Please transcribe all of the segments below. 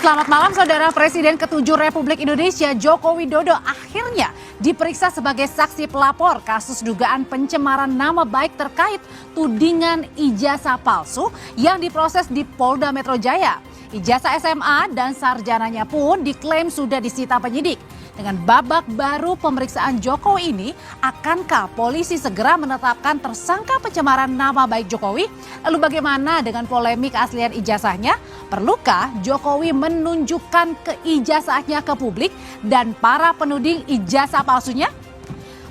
Selamat malam, Saudara. Presiden ke-7 Republik Indonesia Joko Widodo akhirnya diperiksa sebagai saksi pelapor kasus dugaan pencemaran nama baik terkait tudingan ijazah palsu yang diproses di Polda Metro Jaya. Ijazah SMA dan sarjananya pun diklaim sudah disita penyidik. Dengan babak baru pemeriksaan Jokowi ini, akankah polisi segera menetapkan tersangka pencemaran nama baik Jokowi? Lalu bagaimana dengan polemik keaslian ijazahnya? Perlukah Jokowi menunjukkan keijazahnya ke publik dan para penuding ijazah palsunya?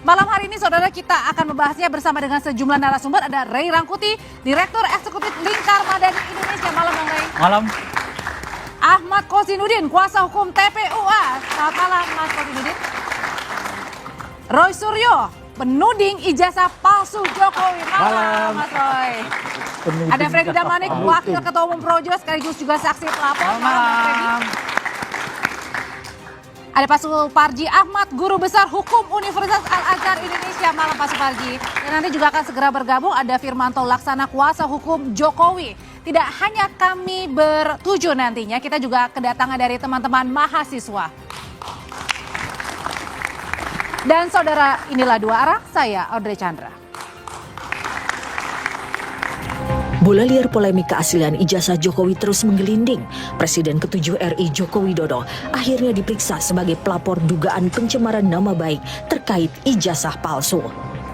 Malam hari ini, Saudara, kita akan membahasnya bersama dengan sejumlah narasumber. Ada Ray Rangkuti, Direktur Eksekutif Lingkar Madani Indonesia. Malam, Bang Ray. Malam. Ahmad Kozinudin, kuasa hukum TPUA. Selamat malam, Mas Kozinudin. Roy Suryo, penuding ijazah palsu Jokowi. Malam, Mas Roy. Ada Freddy Damanik, Wakil Ketua Umum Projo sekaligus juga saksi pelapor. Malam, Mas Freddy. Ada Pak Suparji Ahmad, Guru Besar Hukum Universitas Al-Azhar Indonesia. Malam, Pak Suparji. Dan nanti juga akan segera bergabung ada Firmanto Laksana, kuasa hukum Jokowi. Tidak hanya kami bertujuh nantinya, kita juga kedatangan dari teman-teman mahasiswa. Dan Saudara, inilah Dua Arah, saya Audrey Chandra. Bola liar polemik keaslian ijazah Jokowi terus menggelinding. Presiden ke-7 RI Joko Widodo akhirnya diperiksa sebagai pelapor dugaan pencemaran nama baik terkait ijazah palsu.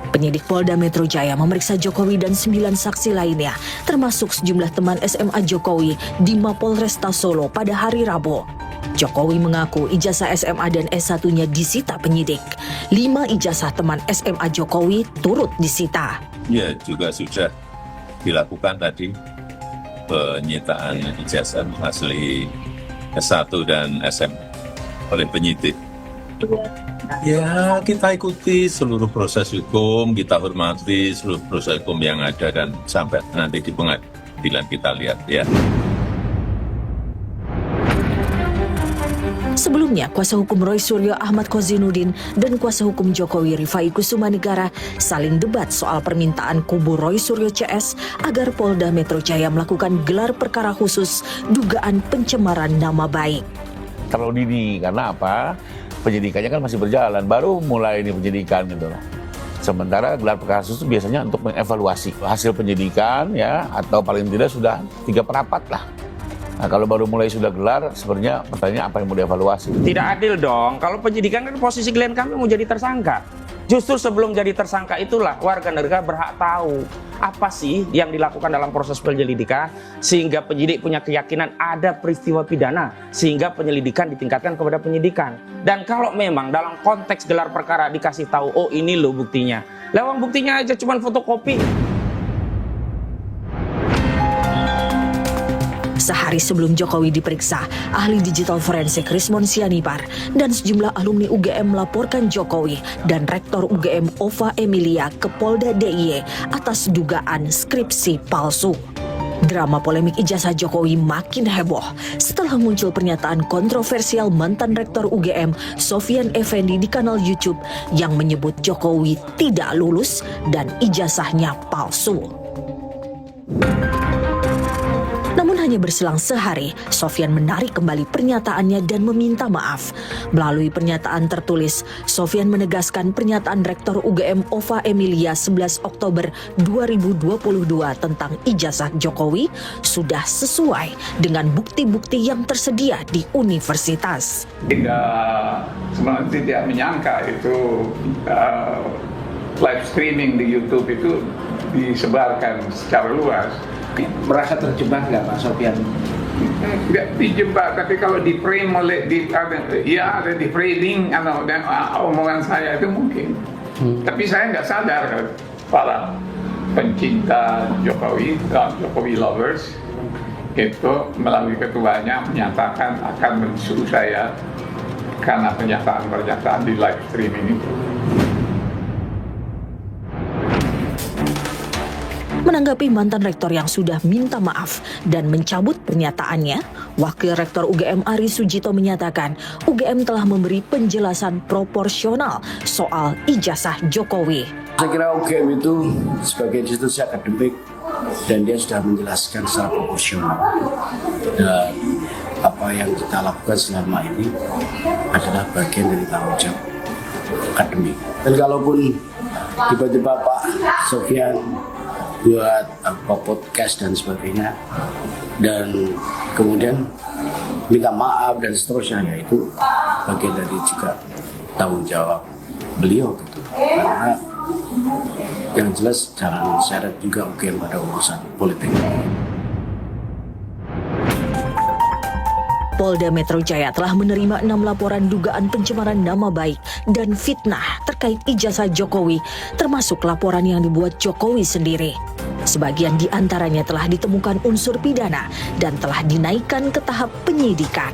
Penyidik Polda Metro Jaya memeriksa Jokowi dan 9 saksi lainnya, termasuk sejumlah teman SMA Jokowi di Mapolresta Solo pada hari Rabu. Jokowi mengaku ijazah SMA dan S1-nya disita penyidik. 5 ijazah teman SMA Jokowi turut disita. Ya, juga sudah dilakukan tadi penyitaan ijazah asli S1 dan SM oleh penyidik. Ya, kita ikuti seluruh proses hukum, kita hormati seluruh proses hukum yang ada dan sampai nanti di pengadilan kita lihat ya. Sebelumnya, kuasa hukum Roy Suryo Ahmad Kozinudin dan kuasa hukum Jokowi Rifai Kusumanegara saling debat soal permintaan kubu Roy Suryo CS agar Polda Metro Jaya melakukan gelar perkara khusus dugaan pencemaran nama baik. Terlalu dini, karena apa? Penyidikannya kan masih berjalan, baru mulai ini penyidikan gitu loh. Sementara gelar perkara khusus itu biasanya untuk mengevaluasi hasil penyidikan ya, atau paling tidak sudah 3/4 lah. Nah, kalau baru mulai sudah gelar, sebenarnya pertanyaan apa yang mau dievaluasi? Tidak adil dong, kalau penyidikan kan posisi klien kami mau jadi tersangka. Justru sebelum jadi tersangka itulah warga negara berhak tahu apa sih yang dilakukan dalam proses penyelidikan sehingga penyidik punya keyakinan ada peristiwa pidana sehingga penyelidikan ditingkatkan kepada penyidikan. Dan kalau memang dalam konteks gelar perkara dikasih tahu, oh ini loh buktinya. Lewang buktinya aja cuma fotokopi. Sehari sebelum Jokowi diperiksa, ahli digital forensik Rismon Sianipar dan sejumlah alumni UGM melaporkan Jokowi dan Rektor UGM Ova Emilia ke Polda DIY atas dugaan skripsi palsu. Drama polemik ijazah Jokowi makin heboh setelah muncul pernyataan kontroversial mantan Rektor UGM Sofyan Effendi di kanal YouTube yang menyebut Jokowi tidak lulus dan ijazahnya palsu. Namun hanya berselang sehari, Sofyan menarik kembali pernyataannya dan meminta maaf. Melalui pernyataan tertulis, Sofyan menegaskan pernyataan Rektor UGM Ova Emilia 11 Oktober 2022 tentang ijazah Jokowi sudah sesuai dengan bukti-bukti yang tersedia di universitas. Sebenarnya tidak menyangka itu live streaming di YouTube itu disebarkan secara luas. Merasa terjebak nggak Pak Sofyan? Nggak dijebak, tapi kalau di frame oleh ada di framing omongan saya itu mungkin. Tapi saya nggak sadar para pencinta Jokowi, Jokowi lovers itu melalui ketuanya menyatakan akan mensuruh saya karena pernyataan di live streaming itu. Menanggapi mantan rektor yang sudah minta maaf dan mencabut pernyataannya, Wakil Rektor UGM Ari Sujito menyatakan UGM telah memberi penjelasan proporsional soal ijazah Jokowi. Saya kira UGM itu sebagai institusi akademik dan dia sudah menjelaskan secara proporsional. Dan apa yang kita lakukan selama ini adalah bagian dari tanggung jawab akademik. Dan kalaupun tiba-tiba Pak Sofyan buat podcast dan sebagainya dan kemudian minta maaf dan seterusnya, ya itu bagian dari juga tanggung jawab beliau gitu. Karena yang jelas jangan seret juga mungkin pada urusan politik. Polda Metro Jaya telah menerima 6 laporan dugaan pencemaran nama baik dan fitnah terkait ijazah Jokowi, termasuk laporan yang dibuat Jokowi sendiri. Sebagian di antaranya telah ditemukan unsur pidana dan telah dinaikkan ke tahap penyidikan.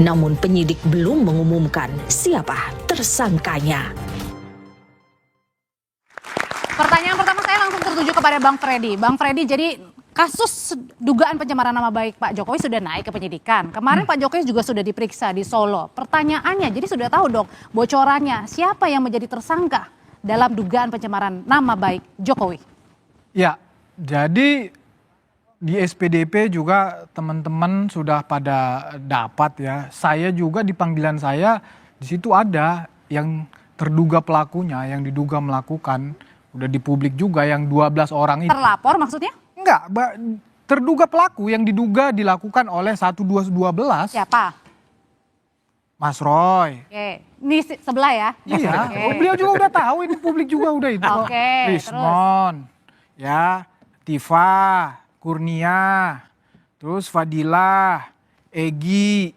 Namun penyidik belum mengumumkan siapa tersangkanya. Pertanyaan pertama saya langsung tertuju kepada Bang Freddy. Bang Freddy, jadi kasus dugaan pencemaran nama baik Pak Jokowi sudah naik ke penyidikan. Kemarin Pak Jokowi juga sudah diperiksa di Solo. Pertanyaannya, jadi sudah tahu dong bocorannya siapa yang menjadi tersangka dalam dugaan pencemaran nama baik Jokowi? Ya, jadi di SPDP juga teman-teman sudah pada dapat ya. Saya juga di panggilan saya di situ ada yang terduga pelakunya, yang diduga melakukan, udah di publik juga yang 12 orang itu. Terlapor maksudnya? Enggak, terduga pelaku yang diduga dilakukan oleh 1212. Siapa? Mas Roy. Oke, ini sebelah ya? Iya, Oke. beliau juga udah tahu, ini publik juga udah itu. Oke, Rismon, ya, Tifa, Kurnia, terus Fadilah, Egi,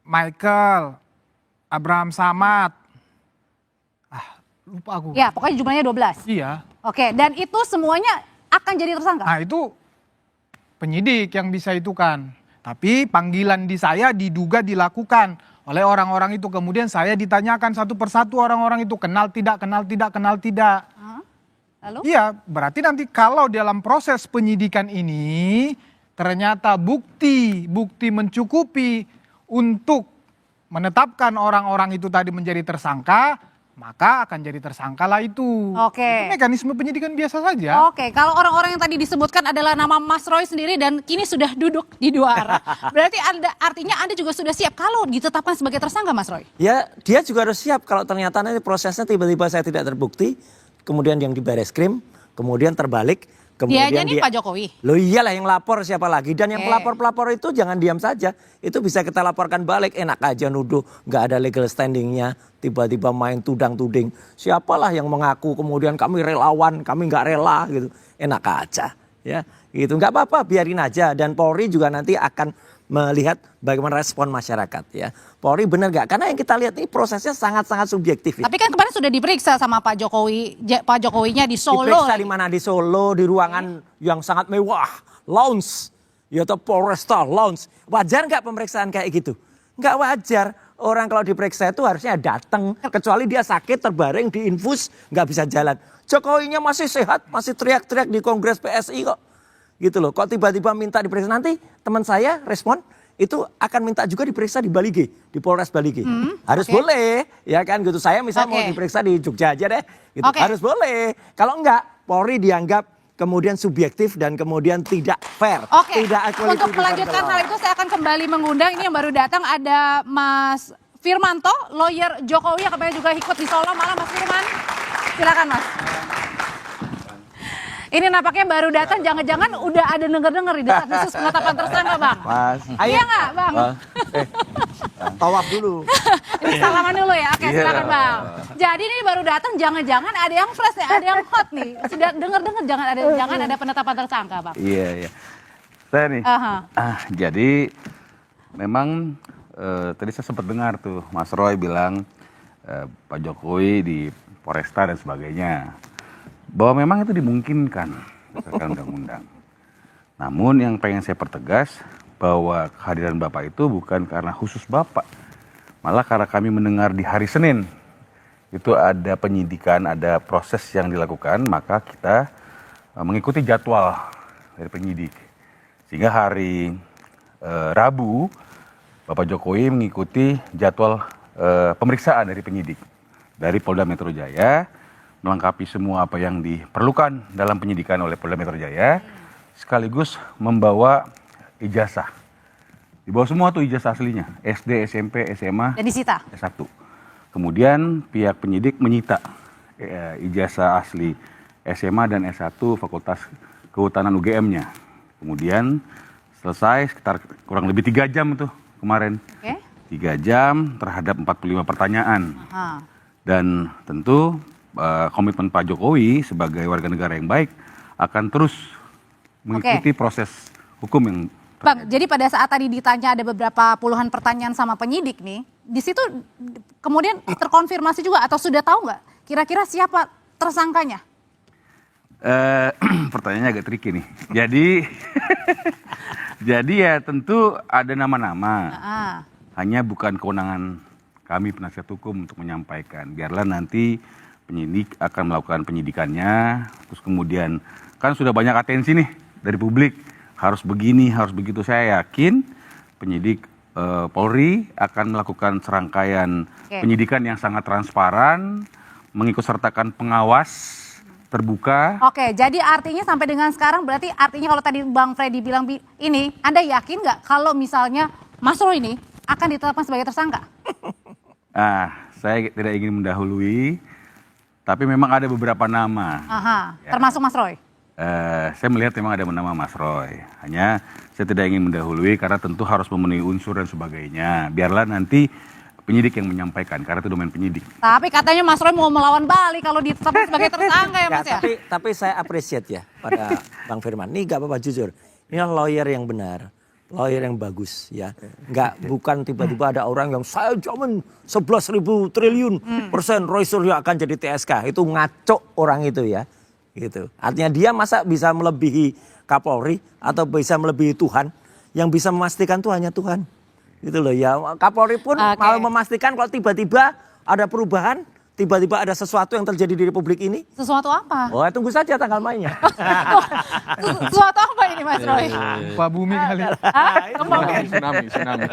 Michael, Abraham Samad. Lupa aku. Ya, pokoknya jumlahnya 12. Iya. Oke, dan itu semuanya akan jadi tersangka? Nah itu penyidik yang bisa itu kan. Tapi panggilan di saya diduga dilakukan oleh orang-orang itu. Kemudian saya ditanyakan satu persatu orang-orang itu kenal tidak, kenal tidak, kenal tidak. Lalu? Iya, berarti nanti kalau dalam proses penyidikan ini ternyata bukti mencukupi untuk menetapkan orang-orang itu tadi menjadi tersangka, maka akan jadi tersangka lah itu. Oke. Itu mekanisme penyidikan biasa saja. Oke, kalau orang-orang yang tadi disebutkan adalah nama Mas Roy sendiri dan kini sudah duduk di dua arah. Berarti artinya Anda juga sudah siap kalau ditetapkan sebagai tersangka, Mas Roy? Ya, dia juga harus siap kalau ternyata nanti prosesnya tiba-tiba saya tidak terbukti, kemudian yang di Bareskrim, kemudian terbalik, kemudian Dia Pak Jokowi. Loh iyalah yang lapor siapa lagi, dan yang Oke. pelapor-pelapor itu jangan diam saja. Itu bisa kita laporkan balik, enak aja nuduh nggak ada legal standingnya, tiba-tiba main tudang-tuding. Siapalah yang mengaku kemudian kami relawan, kami nggak rela gitu. Enak aja ya. Gitu nggak apa-apa, biarin aja, dan Polri juga nanti akan melihat bagaimana respon masyarakat ya. Polri benar nggak? Karena yang kita lihat ini prosesnya sangat-sangat subjektif ya. Tapi kan kemarin sudah diperiksa sama Pak Jokowi, Pak Jokowinya di Solo. Diperiksa di mana? Di Solo, di ruangan yang sangat mewah, lounge, yaitu Polresta lounge. Wajar nggak pemeriksaan kayak gitu? Nggak wajar. Orang kalau diperiksa itu harusnya datang, kecuali dia sakit, terbaring, diinfus, nggak bisa jalan. Jokowinya masih sehat, masih teriak-teriak di Kongres PSI kok. Gitu loh, kok tiba-tiba minta diperiksa. Nanti teman saya respon, itu akan minta juga diperiksa di Balige, di Polres Balige. Harus boleh, ya kan gitu. Saya misalnya mau diperiksa di Jogja aja deh, gitu. Harus boleh. Kalau enggak, Polri dianggap kemudian subjektif dan kemudian tidak fair. Tidak equality. Untuk melanjutkan hal itu saya akan kembali mengundang, ini yang baru datang ada Mas Firmanto, lawyer Jokowi yang kemarin juga ikut di Solo. Malam Mas Firman, silakan Mas. Ini nampaknya baru datang, jangan-jangan udah ada denger-denger di dasar khusus penetapan tersangka, Bang. Mas. Iya nggak, Bang? Tawaf dulu. Ini salaman dulu ya, oke silakan Bang. Jadi ini baru datang, jangan-jangan ada yang fresh nih, ada yang hot nih. Sudah denger-denger jangan ada penetapan tersangka, Bang. Iya, iya. Saya nih, jadi memang tadi saya sempat dengar tuh Mas Roy bilang Pak Jokowi di Polresta dan sebagainya. Bahwa memang itu dimungkinkan berdasarkan undang-undang. Namun yang pengen saya pertegas bahwa kehadiran Bapak itu bukan karena khusus Bapak. Malah karena kami mendengar di hari Senin itu ada penyidikan, ada proses yang dilakukan, maka kita mengikuti jadwal dari penyidik. Sehingga hari Rabu Bapak Jokowi mengikuti jadwal pemeriksaan dari penyidik dari Polda Metro Jaya, melengkapi semua apa yang diperlukan dalam penyidikan oleh Polda Metro Jaya, sekaligus membawa ijazah. Di bawah semua tuh ijazah aslinya, SD, SMP, SMA, Dan disita. S1. Kemudian pihak penyidik menyita ijazah asli SMA dan S1 Fakultas Kehutanan UGM-nya. Kemudian selesai sekitar kurang lebih 3 jam tuh kemarin. Oke. 3 jam terhadap 45 pertanyaan. Aha. Dan tentu komitmen Pak Jokowi sebagai warga negara yang baik akan terus mengikuti proses hukum yang Bang, jadi pada saat tadi ditanya ada beberapa puluhan pertanyaan sama penyidik nih, di situ kemudian terkonfirmasi juga atau sudah tahu nggak kira-kira siapa tersangkanya? Pertanyaannya agak tricky nih. Jadi ya tentu ada nama-nama. Hanya bukan kewenangan kami penasihat hukum untuk menyampaikan. Biarlah nanti penyidik akan melakukan penyidikannya. Terus kemudian kan sudah banyak atensi nih dari publik. Harus begini, harus begitu. Saya yakin penyidik Polri akan melakukan serangkaian penyidikan yang sangat transparan, mengikutsertakan pengawas terbuka. Oke, jadi artinya sampai dengan sekarang berarti artinya kalau tadi Bang Freddy bilang ini, Anda yakin nggak kalau misalnya Mas Roy ini akan ditetapkan sebagai tersangka? Saya tidak ingin mendahului, tapi memang ada beberapa nama. Termasuk Mas Roy? Saya melihat memang ada nama Mas Roy. Hanya saya tidak ingin mendahului karena tentu harus memenuhi unsur dan sebagainya. Biarlah nanti penyidik yang menyampaikan karena itu domain penyidik. Tapi katanya Mas Roy mau melawan Bali kalau ditetapkan sebagai tersangka ya Mas ya? Tapi saya appreciate ya pada Bang Firman. Ini gak apa-apa jujur. Ini lawyer yang benar. Lawyer yang bagus ya. Bukan tiba-tiba ada orang yang saya jamin 11.000 triliun persen Roy Suryo akan jadi TSK. Itu ngaco orang itu ya. Gitu. Artinya dia masa bisa melebihi Kapolri atau bisa melebihi Tuhan? Yang bisa memastikan itu hanya Tuhan. Gitu loh ya. Kapolri pun mau memastikan kalau tiba-tiba ada perubahan, tiba-tiba ada sesuatu yang terjadi di Republik ini. Sesuatu apa? Oh, tunggu saja tanggal mainnya. Sesuatu apa ini Mas Roy? Pak Bumi kali.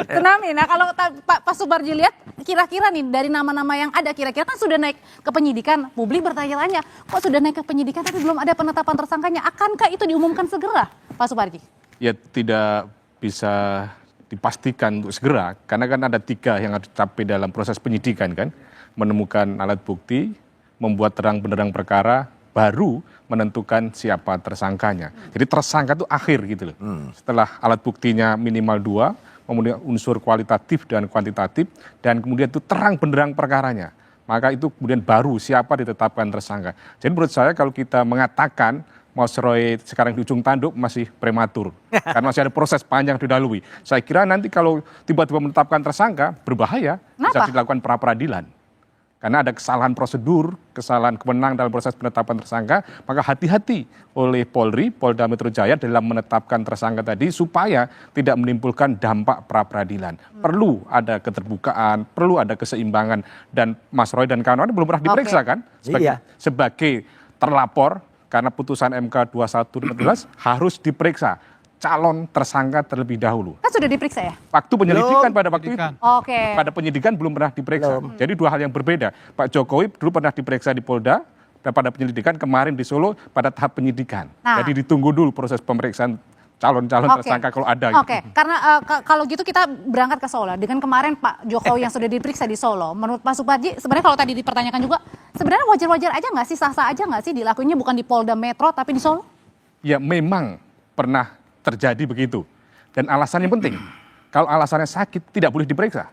Tsunami. Nah kalau Pak Subarji lihat kira-kira nih dari nama-nama yang ada kira-kira kan sudah naik ke penyidikan, publik bertanya-tanya kok sudah naik ke penyidikan tapi belum ada penetapan tersangkanya, akankah itu diumumkan segera Pak Subarji? Ya tidak bisa dipastikan untuk segera karena kan ada 3 yang harus dicapai dalam proses penyidikan kan, menemukan alat bukti, membuat terang benderang perkara, baru menentukan siapa tersangkanya. Jadi tersangka itu akhir gitu loh. Setelah alat buktinya minimal 2, kemudian unsur kualitatif dan kuantitatif, dan kemudian itu terang benderang perkaranya. Maka itu kemudian baru siapa ditetapkan tersangka. Jadi menurut saya kalau kita mengatakan Mas Roy sekarang di ujung tanduk masih prematur. Karena masih ada proses panjang dilalui. Saya kira nanti kalau tiba-tiba menetapkan tersangka, berbahaya. Bisa dilakukan pra-peradilan. Karena ada kesalahan prosedur, kesalahan kewenangan dalam proses penetapan tersangka, maka hati-hati oleh Polri, Polda Metro Jaya dalam menetapkan tersangka tadi supaya tidak menimbulkan dampak pra-peradilan. Perlu ada keterbukaan, perlu ada keseimbangan, dan Mas Roy dan kawan-kawan belum pernah diperiksa kan sebagai terlapor karena putusan MK 2115 harus diperiksa calon tersangka terlebih dahulu. Kan sudah diperiksa ya? Waktu penyelidikan pada waktu itu. Pada penyidikan belum pernah diperiksa. Jadi 2 hal yang berbeda. Pak Jokowi dulu pernah diperiksa di Polda, dan pada penyelidikan kemarin di Solo pada tahap penyidikan. Jadi ditunggu dulu proses pemeriksaan calon-calon tersangka kalau ada. Karena kalau gitu kita berangkat ke Solo. Dengan kemarin Pak Jokowi yang sudah diperiksa di Solo, menurut Pak Suparji, sebenarnya kalau tadi dipertanyakan juga, sebenarnya wajar-wajar aja nggak sih, sah-sah aja nggak sih dilakuinnya bukan di Polda Metro tapi di Solo? Ya memang pernah terjadi begitu. Dan alasannya penting. Kalau alasannya sakit, tidak boleh diperiksa.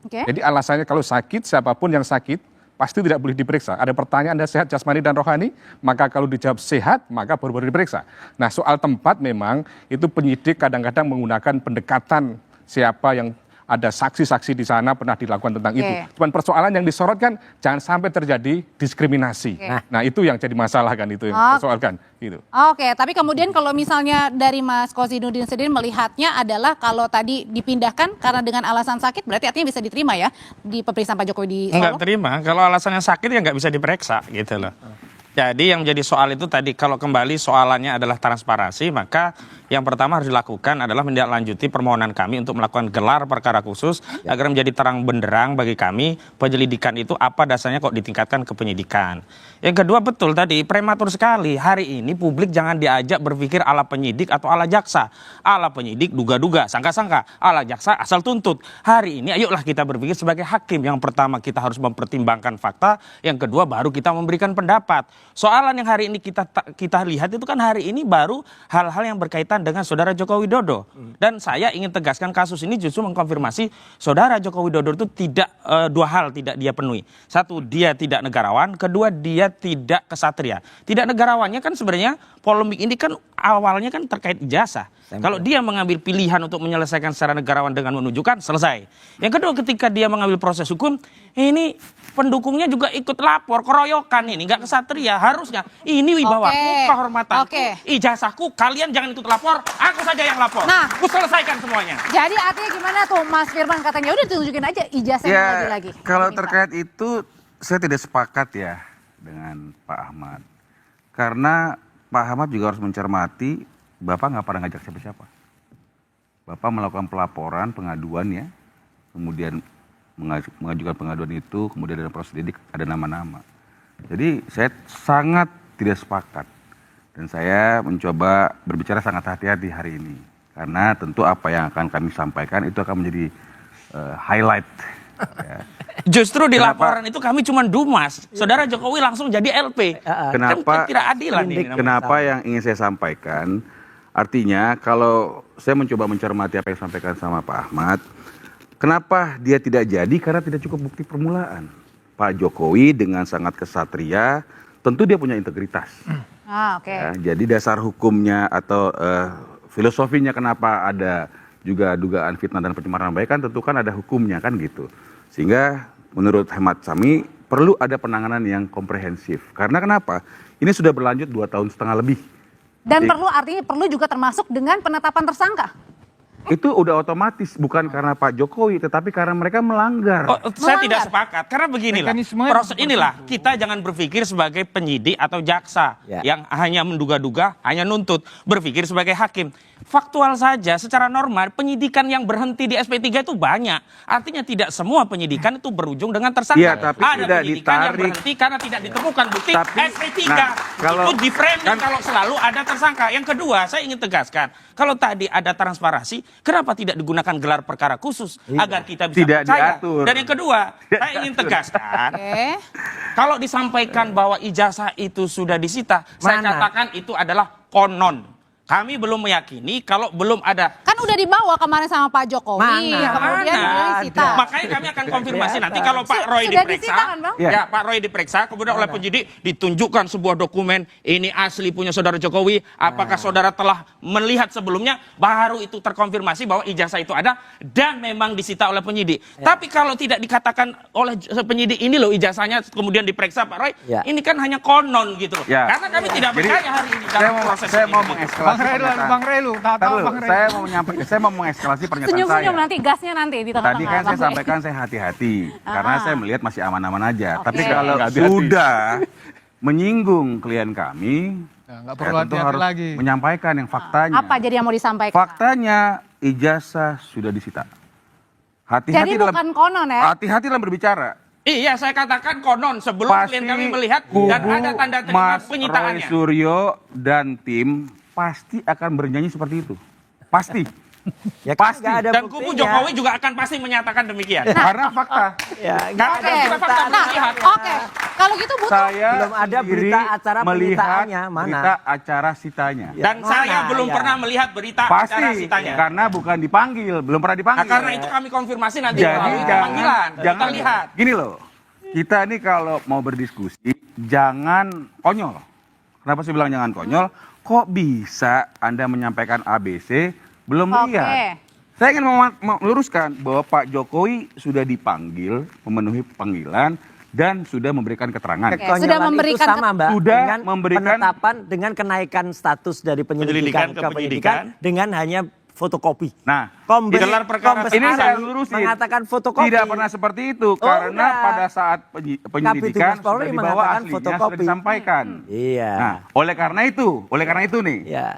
Jadi alasannya kalau sakit, siapapun yang sakit, pasti tidak boleh diperiksa. Ada pertanyaan, Anda sehat jasmani dan rohani, maka kalau dijawab sehat, maka baru diperiksa. Nah soal tempat memang, itu penyidik kadang-kadang menggunakan pendekatan siapa yang ada saksi-saksi di sana pernah dilakukan tentang itu. Cuman persoalan yang disorot kan jangan sampai terjadi diskriminasi. Nah itu yang jadi masalah kan, itu yang dipersoalkan. Gitu. Tapi kemudian kalau misalnya dari Mas Kozinudin sendiri melihatnya adalah kalau tadi dipindahkan karena dengan alasan sakit berarti artinya bisa diterima ya di pemeriksaan Pak Jokowi di Solo? Enggak terima, kalau alasannya sakit ya nggak bisa diperiksa gitu loh. Jadi yang menjadi soal itu tadi, kalau kembali soalannya adalah transparansi, maka yang pertama harus dilakukan adalah menindaklanjuti permohonan kami untuk melakukan gelar perkara khusus agar menjadi terang benderang bagi kami penyelidikan itu apa dasarnya kok ditingkatkan ke penyidikan. Yang kedua, betul tadi, prematur sekali hari ini publik jangan diajak berpikir ala penyidik atau ala jaksa. Ala penyidik duga-duga, sangka-sangka, ala jaksa asal tuntut. Hari ini ayolah kita berpikir sebagai hakim. Yang pertama kita harus mempertimbangkan fakta, yang kedua baru kita memberikan pendapat. Soalan yang hari ini kita lihat itu kan hari ini baru hal-hal yang berkaitan dengan saudara Joko Widodo. Dan saya ingin tegaskan kasus ini justru mengkonfirmasi saudara Joko Widodo itu tidak dua hal tidak dia penuhi. Satu, dia tidak negarawan. Kedua, dia tidak kesatria. Tidak negarawannya kan sebenarnya polemik ini kan awalnya kan terkait ijazah. Kalau dia mengambil pilihan untuk menyelesaikan secara negarawan dengan menunjukkan, selesai. Yang kedua, ketika dia mengambil proses hukum, ini pendukungnya juga ikut lapor, keroyokan ini, nggak kesatria. Harusnya, ini wibawaku, kehormatanku, ijazahku, kalian jangan ikut lapor, aku saja yang lapor. Nah, aku selesaikan semuanya. Jadi artinya gimana tuh Mas Firman, katanya udah tunjukin aja ijazahnya lagi-lagi. Kalau terkait itu, saya tidak sepakat ya dengan Pak Ahmad. Karena Pak Ahmad juga harus mencermati, Bapak nggak pernah ngajak siapa-siapa. Bapak melakukan pelaporan, pengaduan ya, kemudian mengajukan pengaduan itu, kemudian dalam proses sidik ada nama-nama. Jadi saya sangat tidak sepakat. Dan saya mencoba berbicara sangat hati-hati hari ini. Karena tentu apa yang akan kami sampaikan itu akan menjadi highlight. Ya. Justru di laporan itu kami cuma dumas. Saudara Jokowi langsung jadi LP. Kenapa? Kan tidak adilan ini. Kenapa yang ingin saya sampaikan? Artinya kalau saya mencoba mencermati apa yang disampaikan sama Pak Ahmad, kenapa dia tidak jadi? Karena tidak cukup bukti permulaan. Pak Jokowi dengan sangat kesatria, tentu dia punya integritas. Ya, jadi dasar hukumnya atau filosofinya kenapa ada juga dugaan fitnah dan pencemaran nama baik kan tentu kan ada hukumnya kan gitu. Sehingga menurut hemat kami perlu ada penanganan yang komprehensif. Karena kenapa? Ini sudah berlanjut 2,5 tahun lebih. Dan artinya perlu juga termasuk dengan penetapan tersangka. Itu udah otomatis, bukan karena Pak Jokowi, tetapi karena mereka melanggar. Saya tidak sepakat, karena beginilah, proses inilah, kita jangan berpikir sebagai penyidik atau jaksa, yang hanya menduga-duga, hanya nuntut, berpikir sebagai hakim. Faktual saja, secara normal, penyidikan yang berhenti di SP3 itu banyak. Artinya tidak semua penyidikan itu berujung dengan tersangka. Ya, tapi ada tidak penyidikan yang ditarik. berhenti karena tidak ditemukan bukti SP3. Kalau, itu di framing kalau selalu ada tersangka. Yang kedua, saya ingin tegaskan, kalau tadi ada transparansi, kenapa tidak digunakan gelar perkara khusus agar kita bisa tidak percaya? diatur. Dan yang kedua, saya ingin tegaskan, kalau disampaikan bahwa ijazah itu sudah disita, saya katakan itu adalah konon. Kami belum meyakini kalau belum ada. Kan udah dibawa kemarin sama Pak Jokowi, kemudian disita. Makanya kami akan konfirmasi nanti kalau Pak Roy diperiksa. Kan, Bang? Ya, Pak Roy diperiksa, kemudian oleh penyidik ditunjukkan sebuah dokumen, ini asli punya saudara Jokowi, apakah saudara telah melihat sebelumnya, baru itu terkonfirmasi bahwa ijazah itu ada dan memang disita oleh penyidik. Tapi kalau tidak dikatakan oleh penyidik ini loh ijazahnya, kemudian diperiksa Pak Roy, ini kan hanya konon gitu loh. Karena kami tidak percaya hari ini dalam proses saya ini. mau mengeskalasi Bang Relu, saya mau mengeskalasi pernyataan Senyum-senyum saya. nanti, gasnya nanti di tengah-tengah. Tadi kan saya sampaikan saya hati-hati, karena saya melihat masih aman-aman aja. Tapi kalau sudah menyinggung klien kami, nggak perlu tentu hati-hati harus lagi. menyampaikan yang faktanya. Apa jadi yang mau disampaikan? Faktanya ijazah sudah disita. Jadi bukan konon ya? Hati-hati dalam berbicara. Iya, saya katakan konon sebelum klien kami melihat dan ada tanda terima penyitaannya. Roy Suryo dan tim pasti akan bernyanyi seperti itu. Pasti. Ya, pasti. Dan kubu Jokowi juga akan pasti menyatakan demikian. Karena fakta. Karena fakta melihat. Kalau gitu butuh. Saya belum ada berita acara penyitaannya, mana? Berita acara sitanya. Dan saya belum pernah melihat berita acara sitanya. Karena bukan dipanggil, belum pernah dipanggil. Karena itu kami konfirmasi nanti melalui panggilan. Kita lihat. Gini loh, kita ini kalau mau berdiskusi jangan konyol. Kenapa saya bilang jangan konyol? Kok bisa Anda menyampaikan ABC belum lihat? Saya ingin meluruskan bahwa Pak Jokowi sudah dipanggil, memenuhi panggilan dan sudah memberikan keterangan. Sudah memberikan itu sama, Mbak, sudah dengan memberikan penetapan dengan kenaikan status dari penyelidikan ke penyidikan dengan hanya fotokopi. Nah, Kombes, gelar perkara Kombes ini saya Ari lurusin. mengatakan fotokopi. Tidak pernah seperti itu karena enggak. pada saat penyelidikan Kabid Humas Polri sudah dibawa mengatakan aslinya fotokopi. sudah disampaikan. Iya. Nah, oleh karena itu nih, Iya.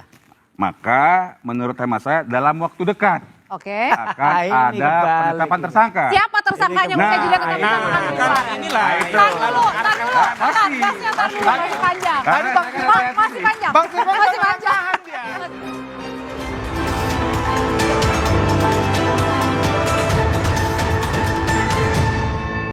maka menurut hemat saya dalam waktu dekat Oke. akan Ini ada kebalik penetapan ini. tersangka. Siapa tersangkanya? Usai jeda tetap bersama kami. inilah Tahan dulu. Gasnya tahan dulu, masih panjang. Karena- Masih panjang.